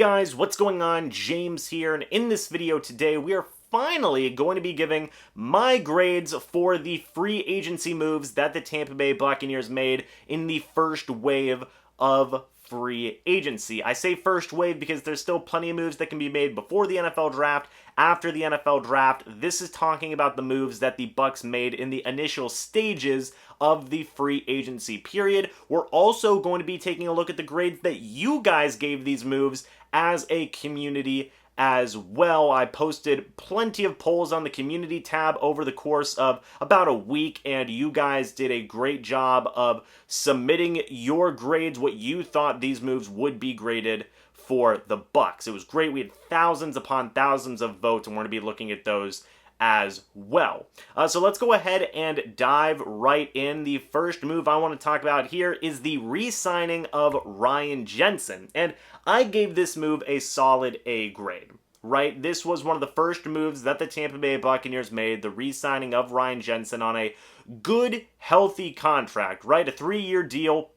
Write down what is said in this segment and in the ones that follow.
Guys, what's going on? James here, and in this video today we are finally going to be giving my grades for the free agency moves that the Tampa Bay Buccaneers made in the first wave of free agency. I say first wave because there's still plenty of moves that can be made before the NFL draft, after the NFL draft. This is talking about the moves that the Bucs made in the initial stages of the free agency period. We're also going to be taking a look at the grades that you guys gave these moves as a community as well. I posted plenty of polls on the community tab over the course of about a week, and you guys did a great job of submitting your grades, what you thought these moves would be graded for the Bucs. It was great. We had thousands upon thousands of votes, and we're going to be looking at those as well. So let's go ahead and dive right in. The first move I want to talk about here is the re-signing of Ryan Jensen, and I gave this move a solid A grade. Right? This was one of the first moves that the Tampa Bay Buccaneers made, the re-signing of Ryan Jensen on a good, healthy contract, right? A 3-year deal,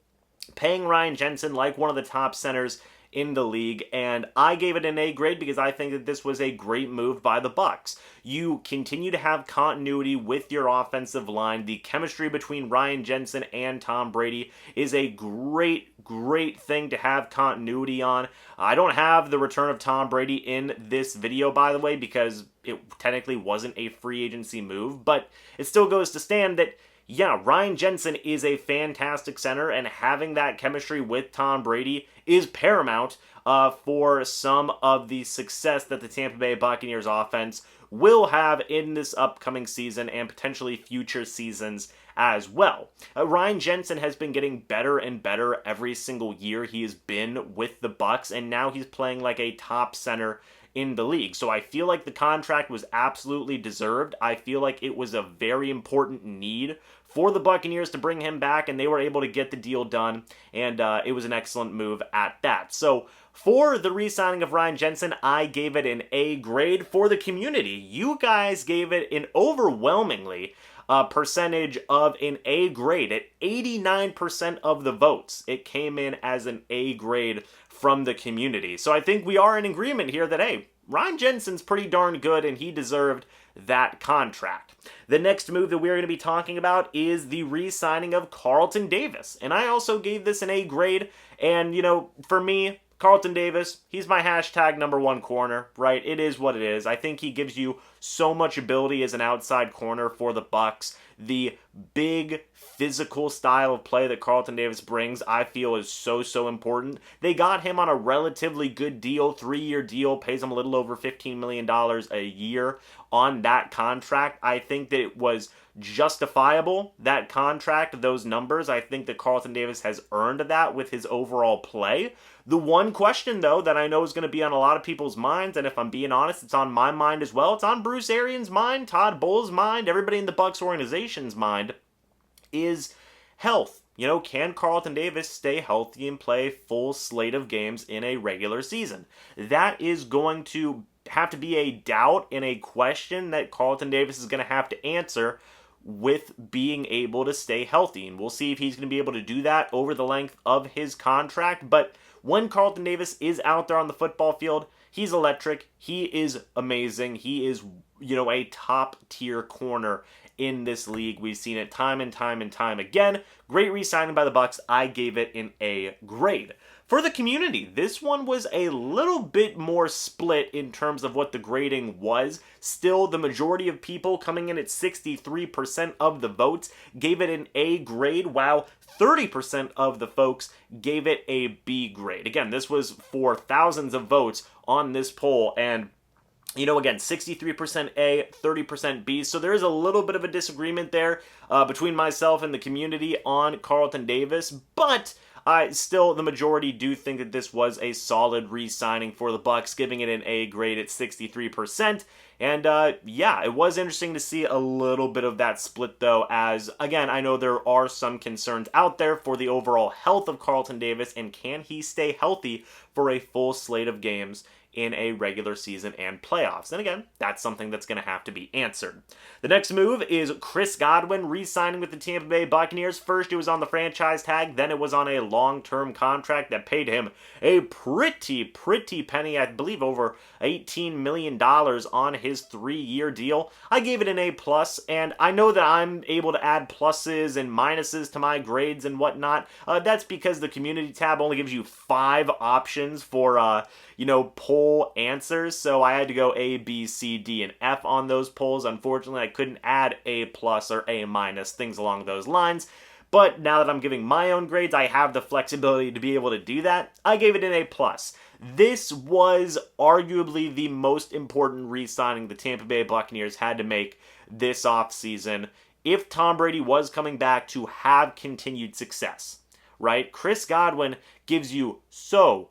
paying Ryan Jensen like one of the top centers in the league, and I gave it an A grade because I think that this was a great move by the Bucs. You continue to have continuity with your offensive line. The chemistry between Ryan Jensen and Tom Brady is a great thing to have continuity on. I don't have the return of Tom Brady in this video, by the way, because it technically wasn't a free agency move, but it still goes to stand that yeah, Ryan Jensen is a fantastic center, and having that chemistry with Tom Brady is paramount for some of the success that the Tampa Bay Buccaneers offense will have in this upcoming season and potentially future seasons as well. Ryan Jensen has been getting better and better every single year he has been with the Bucs, and now he's playing like a top center in the league. So I feel like the contract was absolutely deserved. I feel like it was a very important need for the Buccaneers to bring him back, and they were able to get the deal done, and it was an excellent move at that. So for the re-signing of Ryan Jensen, I gave it an A grade. For the community, you guys gave it an overwhelmingly percentage of an A grade. At 89% of the votes, it came in as an A grade from the community. So I think we are in agreement here that, hey, Ryan Jensen's pretty darn good, and he deserved that contract. The next move that we're going to be talking about is the re-signing of Carlton Davis. And I also gave this an A grade. And, you know, for me, Carlton Davis, he's my hashtag #1 corner, right? It is what it is. I think he gives you so much ability as an outside corner for the Bucs. The big physical style of play that Carlton Davis brings, I feel, is so important. They got him on a relatively good deal, 3-year deal, pays him a little over $15 million a year on that contract. I think that it was justifiable, that contract, those numbers. I think that Carlton Davis has earned that with his overall play. The one question, though, that I know is going to be on a lot of people's minds, and if I'm being honest, it's on my mind as well. It's on Bruce Arians' mind, Todd Bowles' mind, everybody in the Bucs organization's mind, is health. You know, can Carlton Davis stay healthy and play a full slate of games in a regular season? That is going to have to be a doubt and a question that Carlton Davis is going to have to answer with being able to stay healthy. And we'll see if he's going to be able to do that over the length of his contract. But when Carlton Davis is out there on the football field, he's electric. He is amazing. He is, you know, a top tier corner in this league. We've seen it time and time again. Great re-signing by the Bucs. I gave it an A grade. For the community, this one was a little bit more split in terms of what the grading was. Still, the majority of people, coming in at 63% of the votes, gave it an A grade, while 30% of the folks gave it a B grade. Again, this was for thousands of votes on this poll, and you know, again, 63% A, 30% B, so there is a little bit of a disagreement there between myself and the community on Carlton Davis, but still, the majority do think that this was a solid re-signing for the Bucs, giving it an A grade at 63%. And yeah, it was interesting to see a little bit of that split though, as again, I know there are some concerns out there for the overall health of Carlton Davis, and can he stay healthy for a full slate of games in a regular season and playoffs. And again, that's something that's going to have to be answered. The next move is Chris Godwin re-signing with the Tampa Bay Buccaneers. First, it was on the franchise tag, then it was on a long-term contract that paid him a pretty penny, I believe over $18 million on his 3-year deal. I gave it an A+, and I know that I'm able to add pluses and minuses to my grades and whatnot. That's because the community tab only gives you 5 options for poll answers, so I had to go A, B, C, D, and F on those polls. Unfortunately, I couldn't add A+ or A-, things along those lines. But now that I'm giving my own grades, I have the flexibility to be able to do that. I gave it an A+. This was arguably the most important re-signing the Tampa Bay Buccaneers had to make this offseason if Tom Brady was coming back to have continued success. Right? Chris Godwin gives you so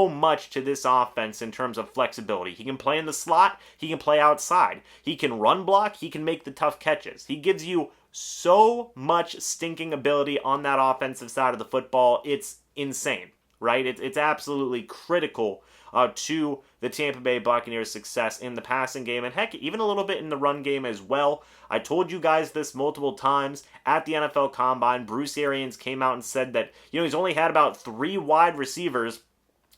much to this offense in terms of flexibility. He can play in the slot. He can play outside. He can run block. He can make the tough catches. He gives you so much stinking ability on that offensive side of the football. It's insane, right? It's absolutely critical to the Tampa Bay Buccaneers' success in the passing game, and heck, even a little bit in the run game as well. I told you guys this multiple times at the NFL Combine. Bruce Arians came out and said that, he's only had about 3 wide receivers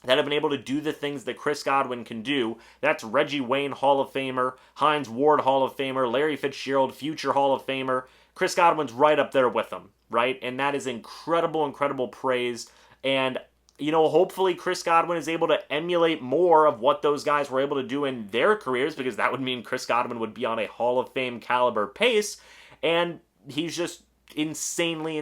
that have been able to do the things that Chris Godwin can do. That's Reggie Wayne, Hall of Famer, Hines Ward, Hall of Famer, Larry Fitzgerald, future Hall of Famer. Chris Godwin's right up there with them, right? And that is incredible praise. And hopefully Chris Godwin is able to emulate more of what those guys were able to do in their careers, because that would mean Chris Godwin would be on a Hall of Fame caliber pace, and he's just insanely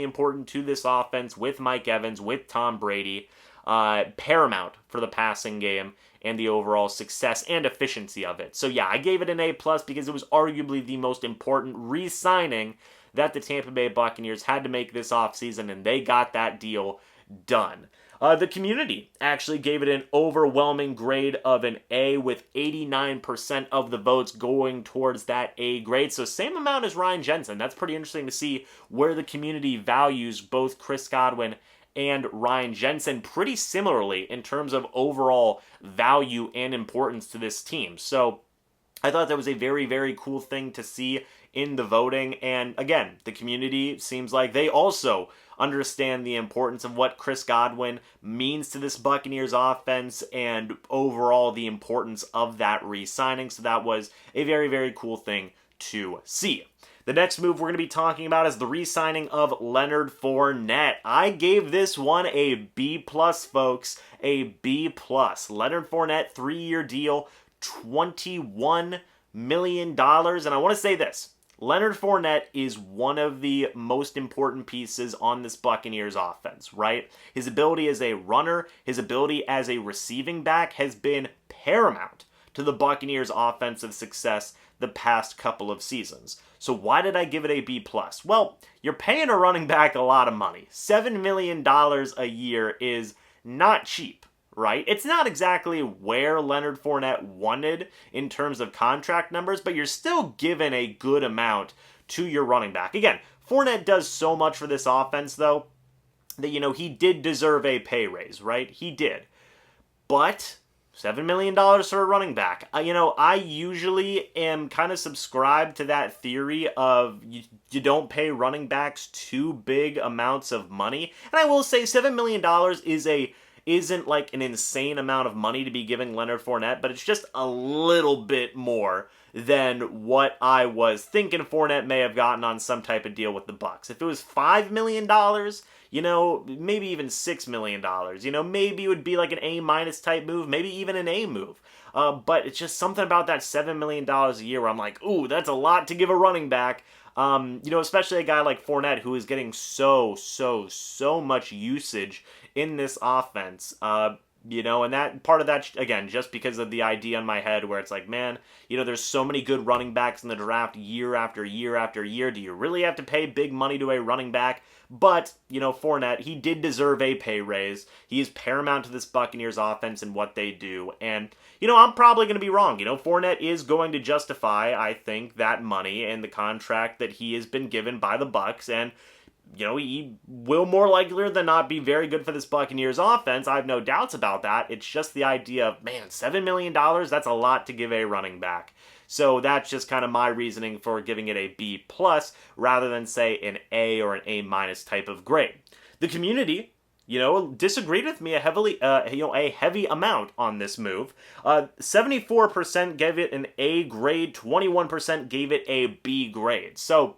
important to this offense with Mike Evans, with Tom Brady, paramount for the passing game and the overall success and efficiency of it. So yeah, I gave it an A+ because it was arguably the most important re-signing that the Tampa Bay Buccaneers had to make this offseason, and they got that deal done. The community actually gave it an overwhelming grade of an A, with 89% of the votes going towards that A grade. So same amount as Ryan Jensen. That's pretty interesting to see where the community values both Chris Godwin and Ryan Jensen pretty similarly in terms of overall value and importance to this team. So I thought that was a very cool thing to see in the voting. And again, the community seems like they also understand the importance of what Chris Godwin means to this Buccaneers offense and overall the importance of that re-signing. So that was a very cool thing to see. The next move we're going to be talking about is the re-signing of Leonard Fournette. I gave this one a B+, folks. A B+. Leonard Fournette, 3-year deal, $21 million. And I want to say this. Leonard Fournette is one of the most important pieces on this Buccaneers offense, right? His ability as a runner, his ability as a receiving back has been paramount to the Buccaneers' offensive success the past couple of seasons. So why did I give it a B+? Well, you're paying a running back a lot of money. $7 million a year is not cheap, right? It's not exactly where Leonard Fournette wanted in terms of contract numbers, but you're still given a good amount to your running back. Again, Fournette does so much for this offense, though, that, he did deserve a pay raise, right? He did. But $7 million for a running back. I usually am kind of subscribed to that theory of you don't pay running backs too big amounts of money. And I will say $7 million isn't like an insane amount of money to be giving Leonard Fournette, but it's just a little bit more than what I was thinking Fournette may have gotten on some type of deal with the Bucs. If it was $5 million, maybe even $6 million, maybe it would be like an A- type move, maybe even an A move. But it's just something about that $7 million a year where I'm like, ooh, that's a lot to give a running back. Especially a guy like Fournette who is getting so much usage in this offense. And that part of that, again, just because of the idea in my head where it's like, man, there's so many good running backs in the draft year after year after year. Do you really have to pay big money to a running back? But, Fournette, he did deserve a pay raise. He is paramount to this Buccaneers offense and what they do. And, I'm probably going to be wrong. Fournette is going to justify, I think, that money and the contract that he has been given by the Bucs. And, he will more likely than not be very good for this Buccaneers offense. I have no doubts about that. It's just the idea of, man, $7 million, that's a lot to give a running back. So that's just kind of my reasoning for giving it a B+ rather than, say, an A or an A- type of grade. The community, disagreed with me a heavy amount on this move. 74% gave it an A grade, 21% gave it a B grade. So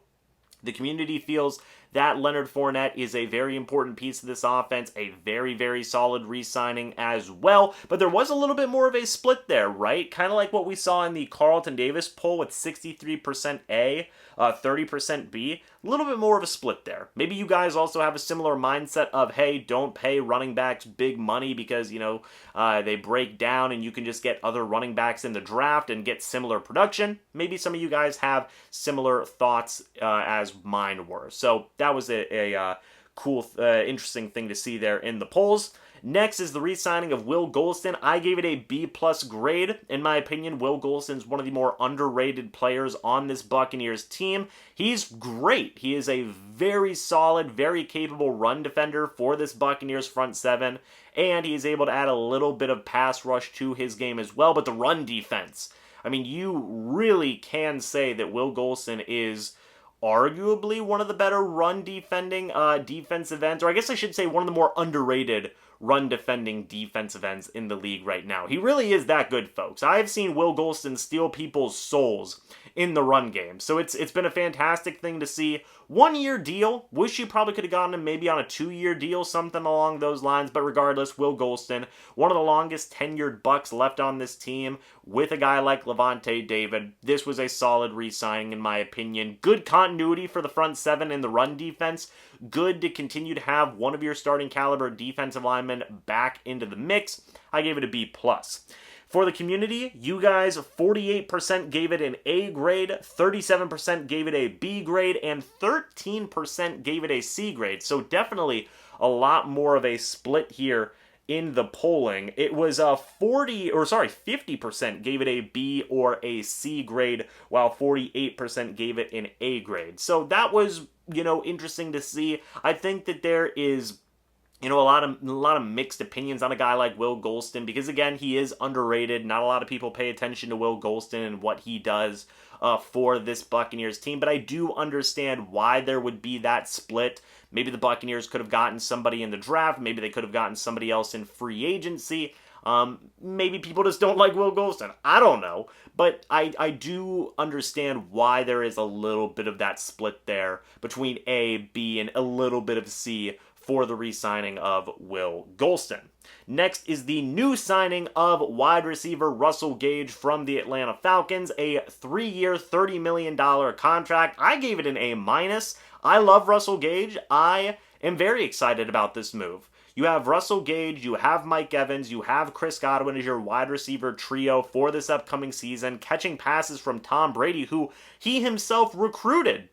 the community feels that Leonard Fournette is a very important piece of this offense, a very, very solid re-signing as well. But there was a little bit more of a split there, right? Kind of like what we saw in the Carlton Davis poll with 63% A, 30% B. A little bit more of a split there. Maybe you guys also have a similar mindset of, hey, don't pay running backs big money because, they break down and you can just get other running backs in the draft and get similar production. Maybe some of you guys have similar thoughts as mine were. So that was a cool, interesting thing to see there in the polls. Next is the re-signing of Will Gholston. I gave it a B+ grade. In my opinion, Will Gholston's one of the more underrated players on this Buccaneers team. He's great. He is a very solid, very capable run defender for this Buccaneers front seven, and he's able to add a little bit of pass rush to his game as well. But the run defense, I mean, you really can say that Will Gholston is arguably one of the better run defending defensive ends, or I guess I should say one of the more underrated run defending defensive ends in the league right now. He really is that good, folks. I've seen Will Gholston steal people's souls in the run game. So it's been a fantastic thing to see. 1-year deal. Wish you probably could have gotten him maybe on a 2-year deal, something along those lines. But regardless, Will Gholston, one of the longest tenured Bucs left on this team with a guy like Lavonte David. This was a solid re-signing in my opinion. Good continuity for the front seven in the run defense. Good to continue to have one of your starting caliber defensive linemen back into the mix. I gave it a B+. For the community, you guys, 48% gave it an A grade, 37% gave it a B grade, and 13% gave it a C grade. So definitely a lot more of a split here in the polling. It was 50% gave it a B or a C grade, while 48% gave it an A grade. So that was, interesting to see. I think that there is a lot of mixed opinions on a guy like Will Gholston because, again, he is underrated. Not a lot of people pay attention to Will Gholston and what he does for this Buccaneers team, but I do understand why there would be that split. Maybe the Buccaneers could have gotten somebody in the draft. Maybe they could have gotten somebody else in free agency. Maybe people just don't like Will Gholston. I don't know. But I do understand why there is a little bit of that split there between A, B, and a little bit of C for the re-signing of Will Gholston. Next is the new signing of wide receiver Russell Gage from the Atlanta Falcons, a 3-year, $30 million contract. I gave it an A-. I love Russell Gage. I am very excited about this move. You have Russell Gage, you have Mike Evans, you have Chris Godwin as your wide receiver trio for this upcoming season, catching passes from Tom Brady, who he himself recruited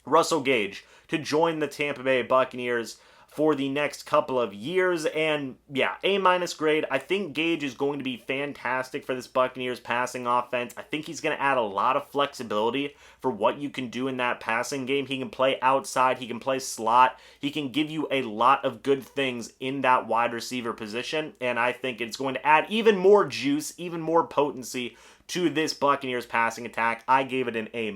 Russell Gage to join the Tampa Bay Buccaneers for the next couple of years. And yeah, A- grade. I think Gage is going to be fantastic for this Buccaneers passing offense. I think he's going to add a lot of flexibility for what you can do in that passing game. He can play outside, he can play slot, he can give you a lot of good things in that wide receiver position, and I think it's going to add even more juice, even more potency to this Buccaneers passing attack. I gave it an A-.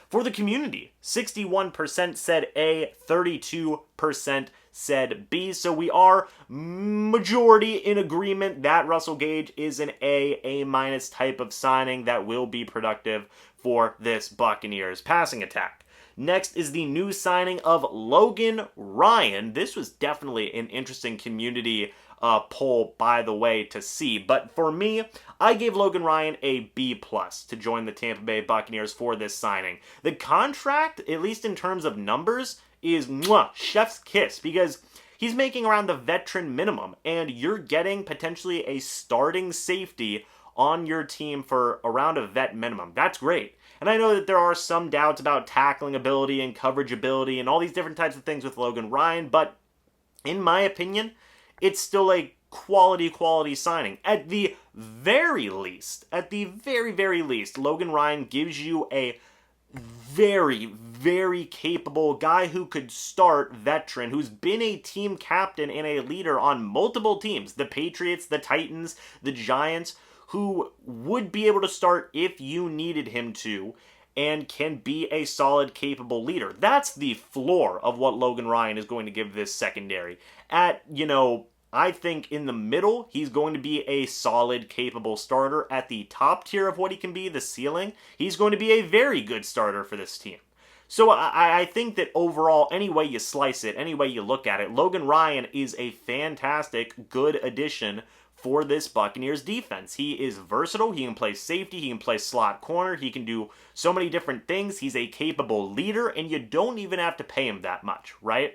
For the community, 61% said A, 32% said B. So we are majority in agreement that Russell Gage is an A-, type of signing that will be productive for this Buccaneers passing attack. Next is the new signing of Logan Ryan. This was definitely an interesting community poll, by the way, to see. But for me, I gave Logan Ryan a B+ to join the Tampa Bay Buccaneers for this signing. The contract, at least in terms of numbers, is chef's kiss because he's making around the veteran minimum, and you're getting potentially a starting safety on your team for around a vet minimum. That's great. And I know that there are some doubts about tackling ability and coverage ability and all these different types of things with Logan Ryan, but in my opinion, it's still a quality signing. At the very least, very least, Logan Ryan gives you a very capable guy who could start, veteran, who's been a team captain and a leader on multiple teams, the Patriots, the Titans, the Giants, who would be able to start if you needed him to, and can be a solid, capable leader. That's the floor of what Logan Ryan is going to give this secondary. At, I think in the middle, he's going to be a solid, capable starter. At the top tier of what he can be, the ceiling, he's going to be a very good starter for this team. So I think that overall, any way you slice it, any way you look at it, Logan Ryan is a fantastic, good addition for this Buccaneers defense. He is versatile. He can play safety. He can play slot corner. He can do so many different things. He's a capable leader, and you don't even have to pay him that much, right?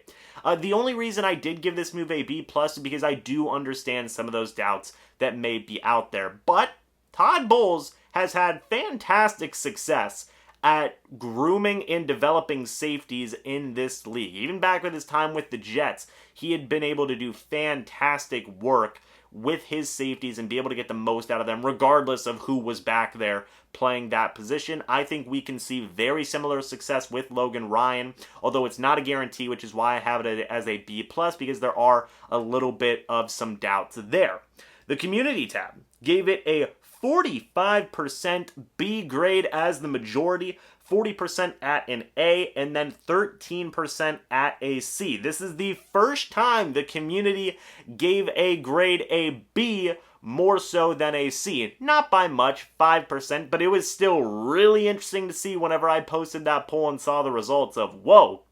The only reason I did give this move a B+ is because I do understand some of those doubts that may be out there. But Todd Bowles has had fantastic success at grooming and developing safeties in this league. Even back with his time with the Jets, he had been able to do fantastic work with his safeties and be able to get the most out of them regardless of who was back there playing that position. I think we can see very similar success with Logan Ryan, although it's not a guarantee, which is why I have it as a B+, because there are a little bit of some doubts there. The community tab gave it a 45% B grade as the majority, 40% at an A, and then 13% at a C. This is the first time the community gave a grade a B more so than a C. Not by much, 5%, but it was still really interesting to see whenever I posted that poll and saw the results of, whoa,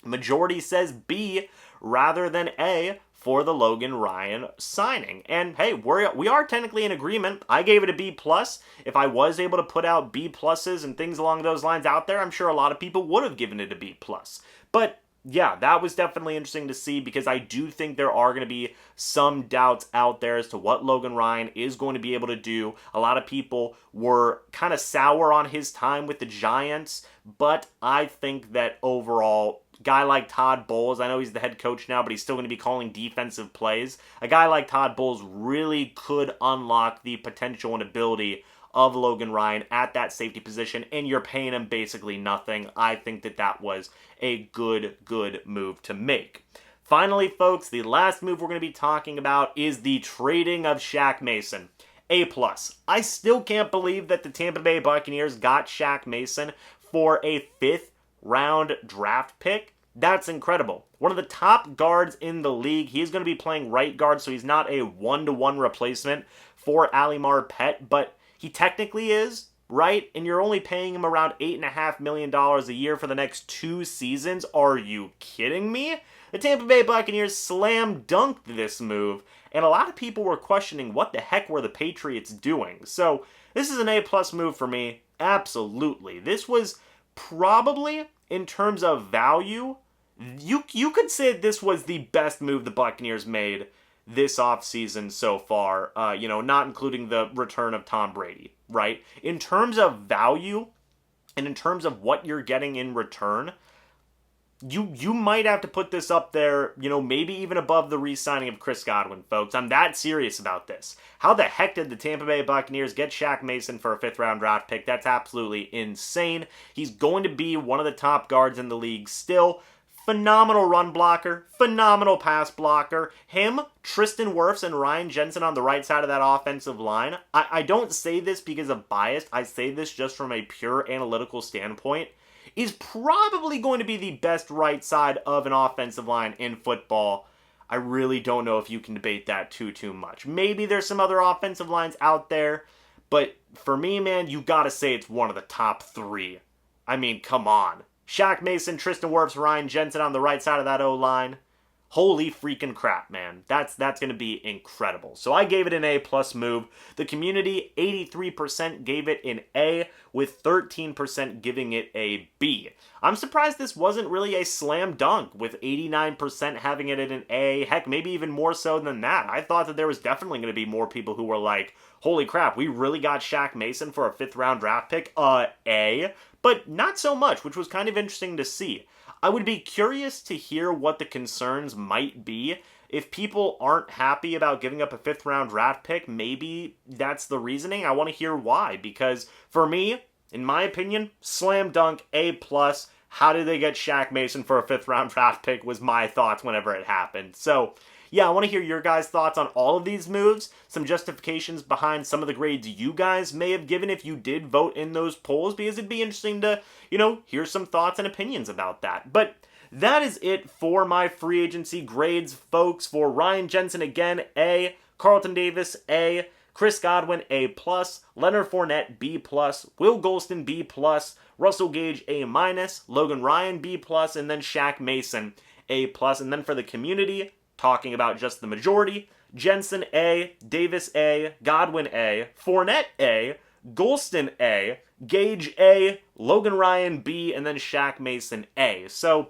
majority says B rather than A for the Logan Ryan signing. And hey, we are technically in agreement. I gave it a B+. If I was able to put out B+ and things along those lines out there, I'm sure a lot of people would have given it a B+. But yeah, that was definitely interesting to see, because I do think there are going to be some doubts out there as to what Logan Ryan is going to be able to do. A lot of people were kind of sour on his time with the Giants, but I think that overall, guy like Todd Bowles, I know he's the head coach now, but he's still going to be calling defensive plays. A guy like Todd Bowles really could unlock the potential and ability of Logan Ryan at that safety position, and you're paying him basically nothing. I think that that was a good move to make. Finally, folks, the last move we're going to be talking about is the trading of Shaq Mason. A+. I still can't believe that the Tampa Bay Buccaneers got Shaq Mason for a 5th round draft pick. That's incredible. One of the top guards in the league. He's going to be playing right guard, so he's not a 1-to-1 replacement for Ali Marpet, but he technically is, right? And you're only paying him around $8.5 million a year for the next 2 seasons. Are you kidding me? The Tampa Bay Buccaneers slam dunked this move, and a lot of people were questioning what the heck were the Patriots doing. So this is an A+ move for me. Absolutely. This was probably, in terms of value, you could say this was the best move the Buccaneers made this offseason so far, not including the return of Tom Brady, right? In terms of value and in terms of what you're getting in return, you might have to put this up there, maybe even above the re-signing of Chris Godwin, folks. I'm that serious about this. How the heck did the Tampa Bay Buccaneers get Shaq Mason for a 5th round draft pick? That's absolutely insane. He's going to be one of the top guards in the league still. Phenomenal run blocker, phenomenal pass blocker. Him, Tristan Wirfs, and Ryan Jensen on the right side of that offensive line. I don't say this because of bias. I say this just from a pure analytical standpoint. Is probably going to be the best right side of an offensive line in football. I really don't know if you can debate that too much. Maybe there's some other offensive lines out there, but for me, man, you gotta say it's one of the top 3. I mean, come on. Shaq Mason, Tristan Wirfs, Ryan Jensen on the right side of that O-line. Holy freaking crap, man. That's going to be incredible. So I gave it an A+ move. The community, 83% gave it an A, with 13% giving it a B. I'm surprised this wasn't really a slam dunk, with 89% having it at an A. Heck, maybe even more so than that. I thought that there was definitely going to be more people who were like, holy crap, we really got Shaq Mason for a 5th round draft pick? A. But not so much, which was kind of interesting to see. I would be curious to hear what the concerns might be. If people aren't happy about giving up a 5th round draft pick, maybe that's the reasoning. I want to hear why, because for me, in my opinion, slam dunk, A+. How did they get Shaq Mason for a 5th round draft pick was my thoughts whenever it happened. So yeah, I want to hear your guys' thoughts on all of these moves, some justifications behind some of the grades you guys may have given if you did vote in those polls, because it'd be interesting to, hear some thoughts and opinions about that. But that is it for my free agency grades, folks. For Ryan Jensen, again, A. Carlton Davis, A. Chris Godwin, A+. Leonard Fournette, B+. Will Golston, B+. Russell Gage, A-. Logan Ryan, B+. And then Shaq Mason, A+. And then for the community, talking about just the majority, Jensen, A. Davis, A. Godwin, A. Fournette, A. Golston, A. Gage, A. Logan Ryan, B. And then Shaq Mason, A. So,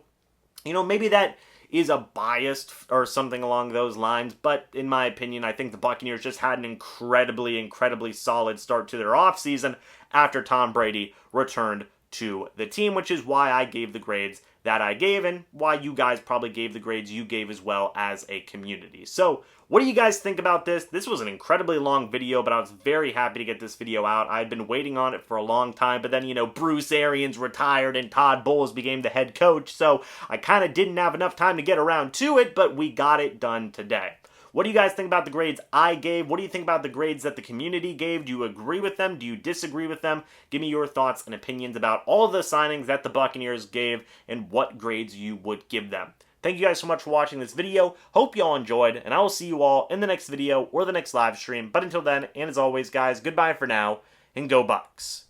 maybe that is a biased or something along those lines, but in my opinion, I think the Buccaneers just had an incredibly solid start to their offseason after Tom Brady returned to the team, which is why I gave the grades that I gave, and why you guys probably gave the grades you gave as well as a community. So, what do you guys think about this? This was an incredibly long video, but I was very happy to get this video out. I had been waiting on it for a long time, but then, Bruce Arians retired and Todd Bowles became the head coach, so I kind of didn't have enough time to get around to it, but we got it done today. What do you guys think about the grades I gave? What do you think about the grades that the community gave? Do you agree with them? Do you disagree with them? Give me your thoughts and opinions about all the signings that the Buccaneers gave and what grades you would give them. Thank you guys so much for watching this video. Hope you all enjoyed, and I will see you all in the next video or the next live stream. But until then, and as always, guys, goodbye for now, and go Bucs.